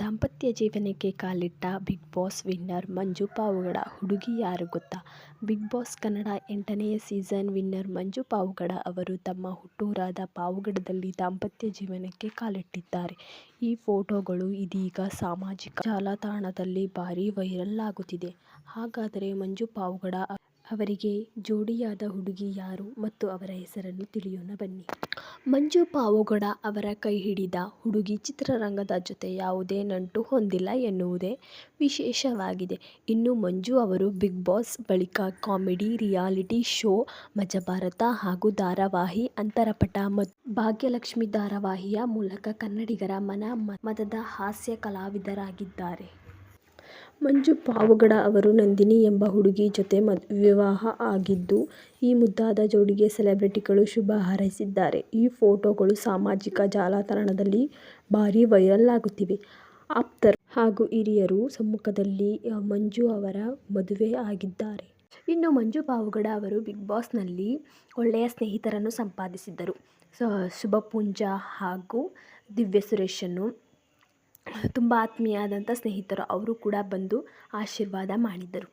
ದಾಂಪತ್ಯ ಜೀವನಕ್ಕೆ ಕಾಲಿಟ್ಟ Bigg Boss winner Manju Pavagada. ಹುಡುಗಿ ಯಾರು ಗೊತ್ತಾ? ಬಿಗ್ ಬಾಸ್ ಕನ್ನಡ 8ನೇ ಸೀಸನ್ ವಿನ್ನರ್ ಮಂಜು ಪಾವಗಡ ಅವರು ತಮ್ಮ ಹುಟ್ಟೂರಾದ ಪಾವಗಡದಲ್ಲಿ ದಾಂಪತ್ಯ ಜೀವನಕ್ಕೆ ಕಾಲಿಟ್ಟಿದ್ದಾರೆ. ಈ ಫೋಟೋಗಳು ಇದೀಗ ಸಾಮಾಜಿಕ ಜಾಲತಾಣದಲ್ಲಿ ಭಾರೀ ವೈರಲ್ ಆಗುತ್ತಿದೆ. ಹಾಗಾದರೆ ಮಂಜು ಪಾವಗಡ ಅವರಿಗೆ ಜೋಡಿಯಾದ ಹುಡುಗಿ ಯಾರು ಮತ್ತು ಅವರ ಹೆಸರನ್ನು ತಿಳಿಯೋಣ ಬನ್ನಿ. ಮಂಜು ಪಾವಗಡ ಅವರ ಕೈ ಹಿಡಿದ ಹುಡುಗಿ ಚಿತ್ರರಂಗದ ಜೊತೆ ಯಾವುದೇ ನಂಟು ಹೊಂದಿಲ್ಲ ಎನ್ನುವುದೇ ವಿಶೇಷವಾಗಿದೆ. ಇನ್ನು ಮಂಜು ಅವರು ಬಿಗ್ ಬಾಸ್ ಬಳಿಕ ಕಾಮಿಡಿ ರಿಯಾಲಿಟಿ ಶೋ ಮಜಭಾರತ ಹಾಗೂ ಧಾರಾವಾಹಿ ಅಂತರಪಟ ಮತ್ತು ಭಾಗ್ಯಲಕ್ಷ್ಮಿ ಧಾರಾವಾಹಿಯ ಮೂಲಕ ಕನ್ನಡಿಗರ ಮನದ ಹಾಸ್ಯ ಕಲಾವಿದರಾಗಿದ್ದಾರೆ. ಮಂಜು ಪಾವಗಡ ಅವರು ನಂದಿನಿ ಎಂಬ ಹುಡುಗಿ ಜೊತೆ ವಿವಾಹ ಆಗಿದ್ದು, ಈ ಮುದ್ದಾದ ಜೋಡಿಗೆ ಸೆಲೆಬ್ರಿಟಿಗಳು ಶುಭ ಹಾರೈಸಿದ್ದಾರೆ. ಈ ಫೋಟೋಗಳು ಸಾಮಾಜಿಕ ಜಾಲತಾಣದಲ್ಲಿ ಭಾರೀ ವೈರಲ್ ಆಗುತ್ತಿವೆ. ಆಪ್ತರು ಹಾಗೂ ಹಿರಿಯರ ಸಮ್ಮುಖದಲ್ಲಿ ಮಂಜು ಅವರ ಮದುವೆ ಆಗಿದ್ದಾರೆ. ಇನ್ನು ಮಂಜು ಪಾವಗಡ ಅವರು ಬಿಗ್ ಬಾಸ್ನಲ್ಲಿ ಒಳ್ಳೆಯ ಸ್ನೇಹಿತರನ್ನು ಸಂಪಾದಿಸಿದ್ದರು. ಶುಭಪುಂಜ ಹಾಗೂ ದಿವ್ಯ ಸುರೇಶನ್ನು ತುಂಬ ಆತ್ಮೀಯರಾದಂಥ ಸ್ನೇಹಿತರು. ಅವರು ಕೂಡ ಬಂದು ಆಶೀರ್ವಾದ ಮಾಡಿದರು.